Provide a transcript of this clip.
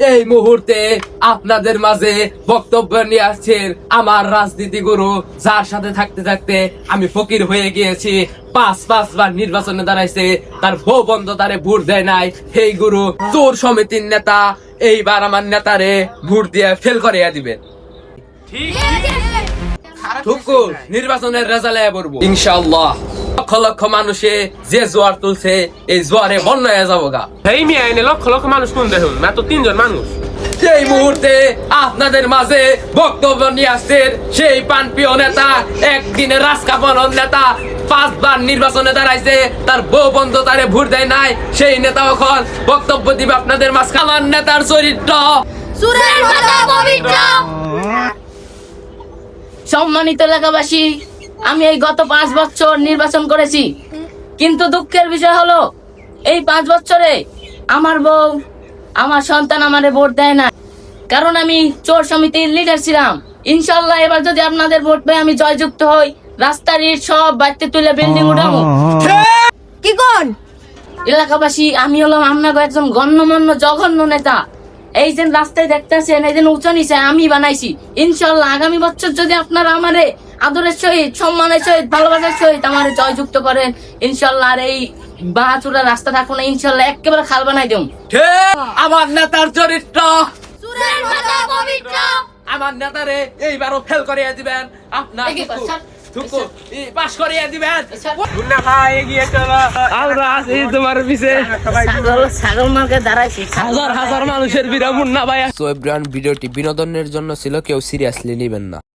এই মুহূর্তে আপনাদের মাঝে বক্তব্য নিয়ে আসছেন আমার রাজনীতি গুরু, যার সাথে থাকতে থাকতে আমি ফকির হয়ে গিয়েছি। পাঁচবার নির্বাচনে দাঁড়াইছে, তার বউ বন্ধ তারে ভোট দেয় নাই। এই গুরু চোর সমিতির নেতা, এইবার আমার নেতারে ভোট দিয়ে ফেল করিয়া দিবেন। ঠুকু নির্বাচনের রেজাল্ট পড়বো ইনশাআল্লাহ। লক্ষ লক্ষ মানুষে যে জোয়ার তুলছে, এই জোয়ারে বন্যা হয়ে যাবো গা। এই মিয়া এনে লক্ষ লক্ষ মানুষ কোন দেখুন, মাত্র 3 জন মানুষ। এই মুহূর্তে আপনাদের মাঝে বক্তব্য নিয়ে আসছেন সেই পানপ্রিয় নেতা, একদিনের রাজকাপনের নেতা, 5বার নির্বাচনে দাঁড়াইছে, তার বউ বন্ধ তারে ভোট দেয় নাই। সেই নেতা এখন বক্তব্য দিবে আপনাদের মাঝে। আমার নেতার চরিত্র সুরের মতো পবিত্র। সম্মানিত এলাকাবাসী, আমি এই গত 5 বছর নির্বাচন করেছি, কিন্তু দুঃখের বিষয় হলো এই 5 বছরে আমার বউ, আমার সন্তান আমারে ভোট দেয় না, কারণ আমি চোর সমিতির লিডার ছিলাম। ইনশাল্লাহ এবার যদি আপনাদের ভোট পেয়ে আমি জয়যুক্ত হই, রাস্তার ইট সব বাড়িতে তুলে বিল্ডিং উঠাবো। কি কোন এলাকাবাসী, আমি হলাম আপনাকে একজন গণ্যমান্য জঘন্য নেতা। এই যে রাস্তায় দেখতেছেন, এই যে উঁচু নিচে আমি বানাইছি। ইনশাল্লাহ আগামী বছর যদি আপনারা আমারে আদরের সহিত, সম্মানের সহিত, ভালোবাসার সহিত আমারে জয়যুক্ত করেন, ইনশাল্লাহ আর এই বাহাচুরা রাস্তা থাকবো না, ইনশাল্লাহ একেবারে খাল বানাই দেব। আমার নেতার চরিত্র সুরের মতো পবিত্র। আমার নেতারে এইবারও ফেল করিয়া দিবেন। আপনার পাস করিয়া দিবেন। মুন্না ভাই এগিয়ে চলো, আমরা আছি তোমার পিছে। ছাগল মার্কে দাঁড়াইছি, হাজার হাজার মানুষের বিরা মুন্না ভাই। সো এভরিওয়ান, ভিডিওটি বিনোদনের জন্য ছিল, কেউ সিরিয়াসলি নেবেন না।